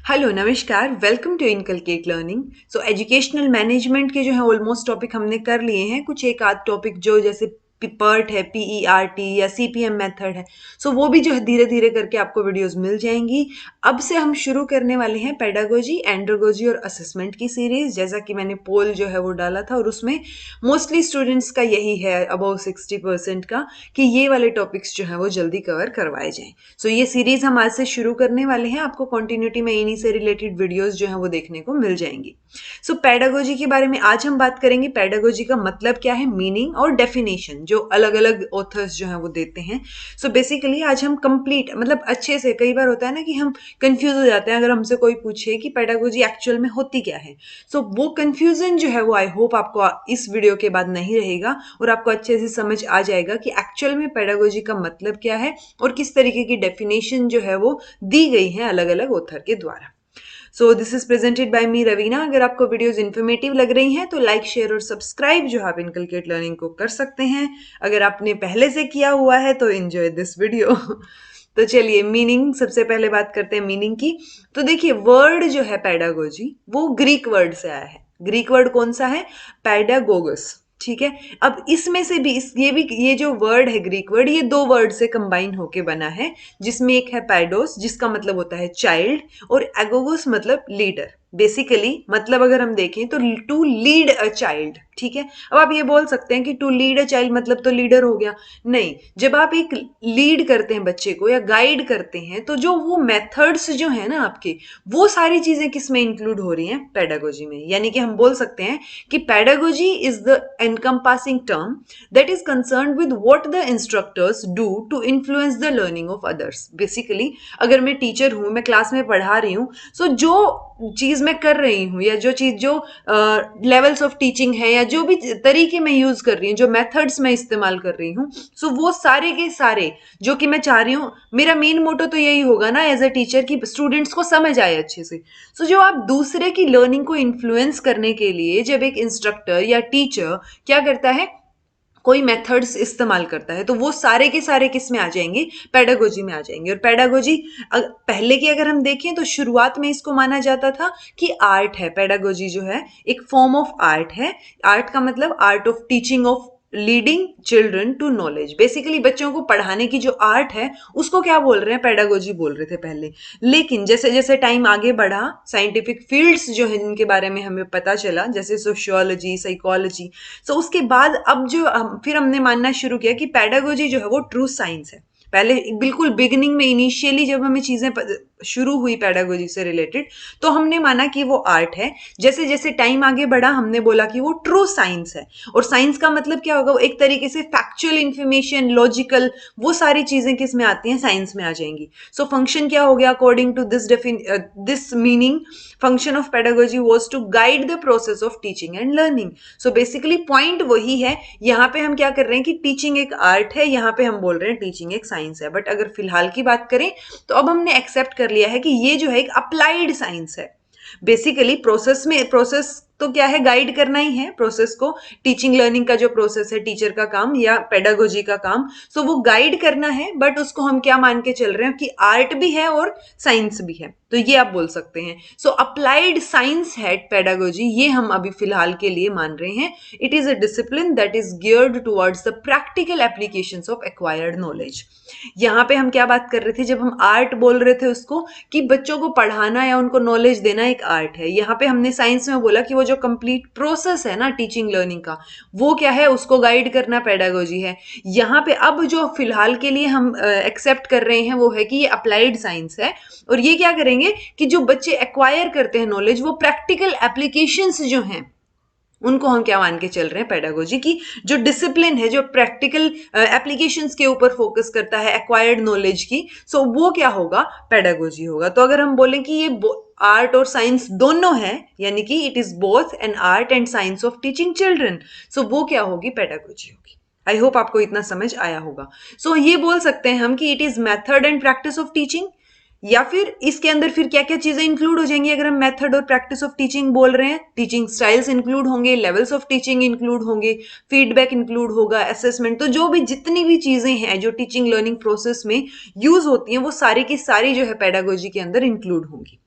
Hello नमस्कार, welcome to inculcate learning. So educational management के जो है ऑलमोस्ट टॉपिक हमने कर लिए हैं। कुछ एक आध टॉपिक जो जैसे PERT है, PERT या CPM मेथड है, सो वो भी जो है धीरे धीरे करके आपको वीडियोस मिल जाएंगी। अब से हम शुरू करने वाले हैं पेडागोजी, एंड्रोगोजी और असेसमेंट की सीरीज। जैसा कि मैंने पोल जो है वो डाला था और उसमें मोस्टली स्टूडेंट्स का यही है, अबाउट 60% का, कि ये वाले टॉपिक्स जो है वो जल्दी कवर करवाए जाएं। सो ये सीरीज हम आज से शुरू करने वाले हैं। आपको कंटिन्यूटी में इन्हीं से रिलेटेड वीडियोस जो है वो देखने को मिल जाएंगी। सो पेडागोजी के बारे में आज हम बात करेंगे। पेडागोजी का मतलब क्या है, मीनिंग और डेफिनेशन जो अलग अलग ऑथर्स जो है वो देते हैं। सो बेसिकली आज हम कंप्लीट मतलब अच्छे से, कई बार होता है ना कि हम कंफ्यूज हो जाते हैं अगर हमसे कोई पूछे कि पेडागोजी एक्चुअल में होती क्या है। सो वो कंफ्यूजन जो है वो आई होप आपको इस वीडियो के बाद नहीं रहेगा और आपको अच्छे से समझ आ जाएगा कि एक्चुअल में पेडागोजी का मतलब क्या है और किस तरीके की डेफिनेशन जो है वो दी गई है अलग अलग ऑथर के द्वारा। So this is presented by me Raveena. अगर आपको वीडियोस इन्फॉर्मेटिव लग रही हैं तो लाइक, शेयर और सब्सक्राइब जो आप इनकलकेट लर्निंग को कर सकते हैं। अगर आपने पहले से किया हुआ है तो एंजॉय दिस वीडियो। तो चलिए मीनिंग सबसे पहले बात करते हैं मीनिंग की। तो देखिए, वर्ड जो है पेडागोजी वो ग्रीक वर्ड से आया है। ग्रीक वर्ड कौन सा है? पैडागोगस। ठीक है। अब इसमें से भी ये जो वर्ड है ग्रीक वर्ड, ये दो वर्ड से कंबाइन होके बना है, जिसमें एक है पैडोस जिसका मतलब होता है चाइल्ड, और एगोगोस मतलब लीडर। बेसिकली मतलब अगर हम देखें तो टू लीड अ चाइल्ड। ठीक है। अब आप ये बोल सकते हैं कि टू लीड अ चाइल्ड मतलब तो लीडर हो गया। नहीं, जब आप एक लीड करते हैं बच्चे को या गाइड करते हैं तो जो वो मेथड्स जो है ना आपके, वो सारी चीजें किस में इंक्लूड हो रही हैं? पेडागोजी में। यानी कि हम बोल सकते हैं कि pedagogy is the encompassing term that is concerned with what the instructors do to influence the learning of others. Basically, अगर मैं टीचर हूँ, मैं क्लास में पढ़ा रही हूँ, सो जो चीज मैं कर रही हूँ या जो चीज जो लेवल्स ऑफ टीचिंग है या जो भी तरीके मैं यूज कर रही हूँ, जो मेथड्स मैं इस्तेमाल कर रही हूँ, सो वो सारे के सारे जो कि मैं चाह रही हूँ, मेरा मेन मोटो तो यही होगा ना एज अ टीचर कि स्टूडेंट्स को समझ आए अच्छे से। सो जो आप दूसरे की लर्निंग को इन्फ्लुएंस करने के लिए जब एक इंस्ट्रक्टर या टीचर क्या करता है, कोई मेथड्स इस्तेमाल करता है, तो वो सारे के सारे किस में आ जाएंगे? पेडागोजी में आ जाएंगे। और पेडागोजी पहले की अगर हम देखें तो शुरुआत में इसको माना जाता था कि आर्ट है। पेडागोजी जो है एक फॉर्म ऑफ आर्ट है। आर्ट का मतलब art of teaching of leading children to knowledge. Basically बच्चों को पढ़ाने की जो आर्ट है उसको क्या बोल रहे हैं? पेडागोजी बोल रहे थे पहले। लेकिन जैसे जैसे टाइम आगे बढ़ा, साइंटिफिक फील्ड्स जो है जिनके बारे में हमें पता चला, जैसे सोशियोलॉजी, साइकोलॉजी, सो उसके बाद अब जो फिर हमने मानना शुरू किया कि पेडागोजी जो है वो ट्रू साइंस है। पहले बिल्कुल बिगिनिंग में इनिशियली जब हमें चीजें शुरू हुई पेडागोजी से रिलेटेड, तो हमने माना कि वो आर्ट है। जैसे जैसे टाइम आगे बढ़ा हमने बोला कि वो ट्रू साइंस है। और साइंस का मतलब क्या होगा? वो एक तरीके से फैक्चुअल इंफॉर्मेशन, लॉजिकल, वो सारी चीजें किस में आती हैं? साइंस में आ जाएंगी। सो फंक्शन क्या हो गया according to this meaning? Function of pedagogy was to guide the process of teaching and learning. So basically point वही है। यहाँ पे हम क्या कर रहे हैं कि टीचिंग एक आर्ट है, यहाँ पे हम बोल रहे हैं टीचिंग एक साइंस है। बट अगर फिलहाल की बात करें तो अब हमने एक्सेप्ट कर लिया है कि ये जो है एक अप्लाइड साइंस है। बेसिकली प्रोसेस तो क्या है? गाइड करना ही है प्रोसेस को। टीचिंग लर्निंग का जो प्रोसेस है, टीचर का काम या पेडागोजी का काम, सो वो गाइड करना है। बट उसको हम क्या मान के चल रहे हैं कि आर्ट भी है और साइंस भी है। तो ये आप बोल सकते हैं। सो अप्लाइड साइंस है पेडागोजी, ये हम अभी फिलहाल के लिए मान रहे हैं। It is a discipline that is geared towards the practical applications of acquired knowledge. यहाँ पे हम क्या बात कर रहे थे जब हम आर्ट बोल रहे थे उसको, कि बच्चों को पढ़ाना या उनको नॉलेज देना एक आर्ट है। यहाँ पे हमने साइंस में बोला कि वो जो कंप्लीट प्रोसेस है ना टीचिंग लर्निंग का, वो क्या है? उसको गाइड करना पेडागोजी है। यहाँ पे अब जो फिलहाल के लिए हम एक्सेप्ट कर रहे हैं वो है कि ये अप्लाइड साइंस है। और ये क्या करेंगे कि जो बच्चे एक्वायर करते हैं नॉलेज, वो प्रैक्टिकल एप्लीकेशंस जो हैं उनको हम क्या मान के चल रहे हैं? पेडागोजी की जो डिसिप्लिन है, जो प्रैक्टिकल एप्लीकेशंस के ऊपर फोकस करता है एक्वायर्ड नॉलेज की, सो वो क्या होगा? पेडागोजी होगा। तो अगर हम बोलें कि ये आर्ट और साइंस दोनों है, यानी कि it is both an art and science of teaching children, so वो क्या होगी? पेडागोजी होगी। आई होप आपको इतना समझ आया होगा। सो ये बोल सकते हैं हम कि it is method and practice of teaching. या फिर इसके अंदर फिर क्या क्या चीजें इंक्लूड हो जाएंगी अगर हम मेथड और प्रैक्टिस ऑफ टीचिंग बोल रहे हैं? टीचिंग स्टाइल्स इंक्लूड होंगे, लेवल्स ऑफ टीचिंग इंक्लूड होंगे, फीडबैक इंक्लूड होगा, असेसमेंट। तो जो भी जितनी भी चीजें हैं जो टीचिंग लर्निंग प्रोसेस में यूज होती हैं, वो सारी की सारी जो है पेडागोजी के अंदर इंक्लूड होंगी।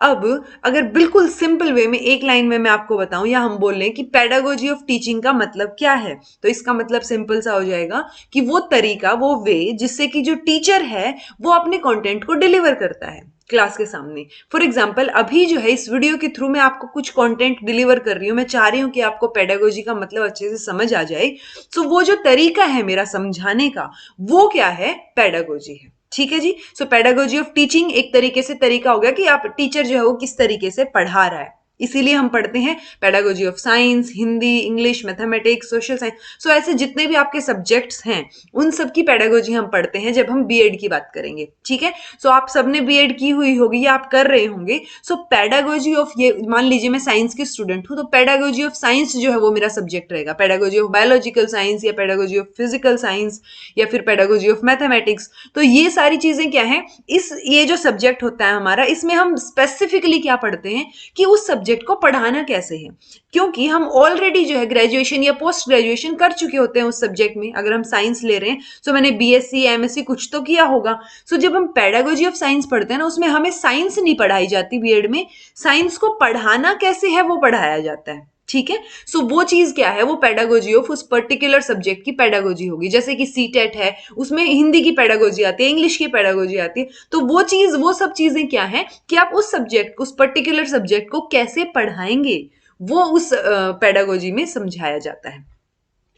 अब अगर बिल्कुल सिंपल वे में एक लाइन में मैं आपको बताऊं या हम बोल लें कि पेडागोजी ऑफ टीचिंग का मतलब क्या है, तो इसका मतलब सिंपल सा हो जाएगा कि वो तरीका, वो वे जिससे कि जो टीचर है वो अपने कंटेंट को डिलीवर करता है क्लास के सामने। फॉर एग्जाम्पल अभी जो है इस वीडियो के थ्रू मैं आपको कुछ कंटेंट डिलीवर कर रही हूँ, मैं चाह रही हूँ कि आपको पेडागोजी का मतलब अच्छे से समझ आ जाए। सो वो जो तरीका है मेरा समझाने का, वो क्या है, पेडागोजी है। ठीक है जी। सो पेडागोजी ऑफ टीचिंग एक तरीके से तरीका हो गया कि आप टीचर जो है वो किस तरीके से पढ़ा रहा है। इसीलिए हम पढ़ते हैं pedagogy of science, Hindi, English, mathematics, social science. So ऐसे जितने भी आपके सब्जेक्ट्स हैं उन सब की पेडागोजी हम पढ़ते हैं जब हम बीएड की बात करेंगे। ठीक है। सो आप सबने बीएड की हुई होगी या आप कर रहे होंगे। सो पेडागोजी ऑफ, ये मान लीजिए मैं साइंस की स्टूडेंट हूं, तो पेडागोजी ऑफ साइंस जो है वो मेरा सब्जेक्ट रहेगा। पेडागोजी ऑफ बायोलॉजिकल साइंस या पेडागोजी ऑफ फिजिकल साइंस या फिर पेडागोजी ऑफ मैथमेटिक्स। तो ये सारी चीजें क्या है, ये जो सब्जेक्ट होता है हमारा, इसमें हम स्पेसिफिकली क्या पढ़ते हैं कि उस सब्जेक्ट को पढ़ाना कैसे है। क्योंकि हम ऑलरेडी जो है ग्रेजुएशन या पोस्ट ग्रेजुएशन कर चुके होते हैं उस सब्जेक्ट में। अगर हम साइंस ले रहे हैं तो मैंने बीएससी एमएससी कुछ तो किया होगा। सो जब हम पेडागोजी ऑफ साइंस पढ़ते हैं ना, उसमें हमें साइंस नहीं पढ़ाई जाती बीएड में, साइंस को पढ़ाना कैसे है वो पढ़ाया जाता है। ठीक है। सो वो चीज क्या है, वो पेडागोजी ऑफ उस पर्टिकुलर सब्जेक्ट की पेडागोजी होगी। जैसे कि सीटेट है, उसमें हिंदी की पेडागोजी आती है, इंग्लिश की पेडागोजी आती है। तो वो चीज, वो सब चीजें क्या है कि आप उस सब्जेक्ट, उस पर्टिकुलर सब्जेक्ट को कैसे पढ़ाएंगे, वो उस पेडागोजी में समझाया जाता है।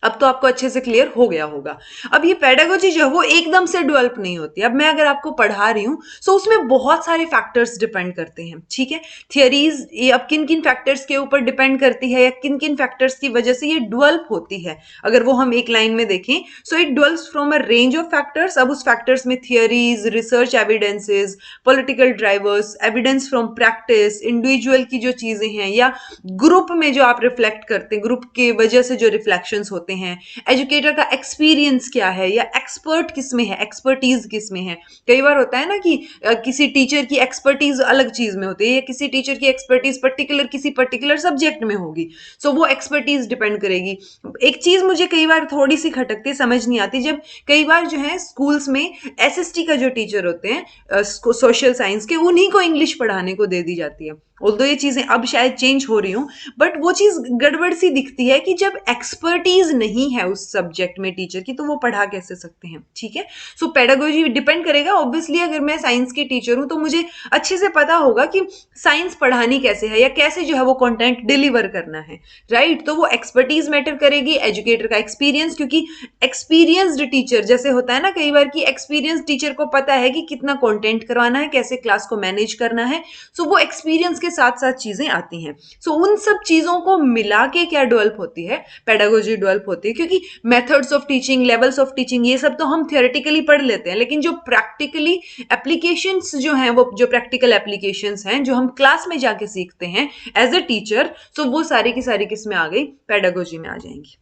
अब तो आपको अच्छे से क्लियर हो गया होगा। अब ये पेडागोजी जो है वो एकदम से डेवलप नहीं होती। अब मैं अगर आपको पढ़ा रही हूं तो उसमें बहुत सारे फैक्टर्स डिपेंड करते हैं। ठीक है। थियरीज ये अब किन किन फैक्टर्स के ऊपर डिपेंड करती है या किन किन फैक्टर्स की वजह से ये डेवलप होती है, अगर वो हम एक लाइन में देखें। So it develops from a range of factors. अब उस फैक्टर्स में theories, research evidences, political drivers, evidence from practice, individual की जो चीजें हैं या ग्रुप में जो आप रिफ्लेक्ट करते हैं, ग्रुप की वजह से जो रिफ्लेक्शंस होते हैं, एजुकेटर का एक्सपीरियंस क्या है या एक्सपर्ट किस में है, एक्सपर्टीज किस में है। कई बार होता है ना कि किसी टीचर की एक्सपर्टीज अलग चीज में होती है या किसी टीचर की एक्सपर्टीज किसी पर्टिकुलर सब्जेक्ट में होगी। सो वो एक्सपर्टीज डिपेंड करेगी। एक चीज मुझे कई बार थोड़ी सी खटकती, समझ नहीं आती, जब कई बार जो है स्कूल्स में एसएसटी का जो टीचर होते हैं सोशल साइंस के, उन्हीं को इंग्लिश पढ़ाने को दे दी जाती है। ऑल्दो ये चीजें अब शायद चेंज हो रही हूं, बट वो चीज गड़बड़ सी दिखती है कि जब एक्सपर्टीज नहीं है उस सब्जेक्ट में टीचर की, तो वो पढ़ा कैसे सकते हैं। ठीक है। सो पेडागोजी डिपेंड करेगा ऑब्वियसली। अगर मैं साइंस की टीचर हूं तो मुझे अच्छे से पता होगा कि साइंस पढ़ानी कैसे है या कैसे जो है वो कंटेंट डिलीवर करना है। राइट। तो वो एक्सपर्टीज मैटर करेगी, एजुकेटर का एक्सपीरियंस, क्योंकि एक्सपीरियंस्ड टीचर जैसे होता है ना कई बार कि एक्सपीरियंस टीचर को पता है कि कितना कंटेंट करवाना है, कैसे क्लास को मैनेज करना है। सो वो एक्सपीरियंस के साथ साथ चीजें आती हैं। सो उन सब चीजों को मिला के क्या डेवलप होती है, पेडागोजी डेवलप होती है। क्योंकि methods of teaching, levels of teaching, ये सब तो हम थियोरेटिकली पढ़ लेते हैं, लेकिन जो प्रैक्टिकली एप्लीकेशंस जो हैं, वो जो प्रैक्टिकल एप्लीकेशंस हैं जो हम क्लास में जाके सीखते हैं एज अ टीचर, सो वो सारी की सारी किस में आ गई, पेडागोजी में आ जाएंगी।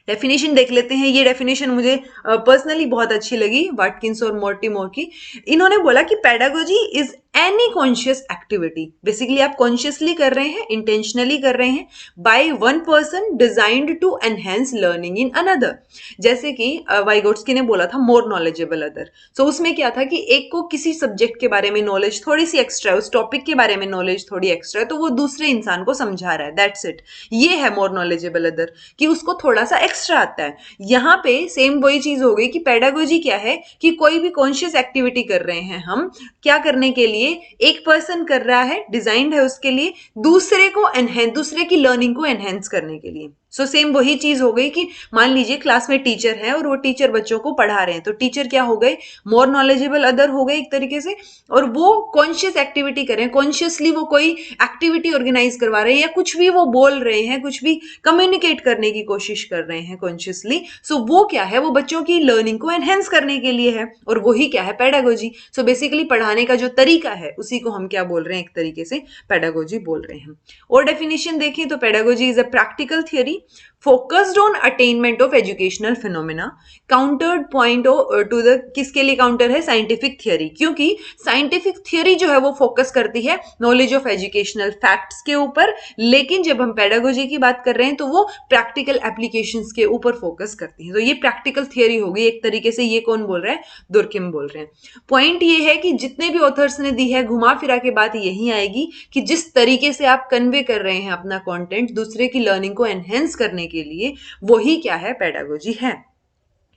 डेफिनेशन देख लेते हैं। ये डेफिनेशन मुझे पर्सनली बहुत अच्छी लगी, वाटकिंस और मोर्टिमोर की। इन्होंने बोला कि pedagogy is any conscious activity. Basically आप कॉन्शियसली कर रहे हैं, इंटेंशनली कर रहे हैं, by one person designed to enhance learning in another. जैसे कि वाइगोट्स्की ने बोला था मोर नॉलेजेबल अदर। सो उसमें क्या था कि एक को किसी सब्जेक्ट के बारे में नॉलेज थोड़ी सी एक्स्ट्रा है, उस टॉपिक के बारे में नॉलेज थोड़ी एक्स्ट्रा है, तो वो दूसरे इंसान को समझा रहा है। That's it. ये है मोर नॉलेजेबल अदर, कि उसको थोड़ा सा एक्स्ट्रा आता है। यहां पे सेम वही चीज हो गई कि पेडागोजी क्या है कि कोई भी कॉन्शियस एक्टिविटी कर रहे हैं हम, क्या करने के लिए, एक पर्सन कर रहा है, डिजाइंड है उसके लिए, दूसरे को एनहेंस, दूसरे की लर्निंग को एनहेंस करने के लिए। सो सेम वही चीज हो गई कि मान लीजिए क्लास में टीचर है और वो टीचर बच्चों को पढ़ा रहे हैं, तो टीचर क्या हो गए, मोर नॉलेजेबल अदर हो गए एक तरीके से, और वो कॉन्शियस एक्टिविटी कर रहे हैं, कॉन्शियसली वो कोई एक्टिविटी ऑर्गेनाइज करवा रहे हैं या कुछ भी वो बोल रहे हैं, कुछ भी कम्युनिकेट करने की कोशिश कर रहे हैं कॉन्शियसली। सो वो क्या है, वो बच्चों की लर्निंग को एनहेंस करने के लिए है, और वही क्या है, पेडागोजी। सो बेसिकली पढ़ाने का जो तरीका है उसी को हम क्या बोल रहे हैं, एक तरीके से पेडागोजी बोल रहे हैं। और डेफिनेशन देखें तो pedagogy is a practical theory focused on attainment of educational phenomena, countered point two the, किसके लिए काउंटर है? साइंटिफिक थियरी, क्योंकि साइंटिफिक थियरी जो है वो फोकस करती है नॉलेज ऑफ एजुकेशनल फैक्ट्स के ऊपर, लेकिन जब हम पेडागोजी की बात कर रहे हैं तो वो प्रैक्टिकल एप्लीकेशंस के ऊपर फोकस करती है। तो ये प्रैक्टिकल थियरी होगी एक तरीके से। ये कौन बोल रहा है? दुर्किम बोल रहे हैं। पॉइंट ये है कि जितने भी ऑथर्स ने दी है, घुमा फिरा के बात यही आएगी कि जिस तरीके से आप कन्वे कर रहे हैं अपना कंटेंट दूसरे की लर्निंग को एनहेंस करने के लिए, वही क्या है? पेडागोजी है।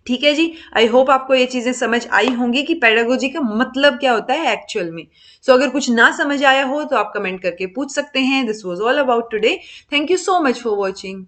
ठीक है जी, आई होप आपको ये चीजें समझ आई होंगी कि पेडागोजी का मतलब क्या होता है एक्चुअल में। सो अगर कुछ ना समझ आया हो तो आप कमेंट करके पूछ सकते हैं। This was all about today. Thank you so much for watching.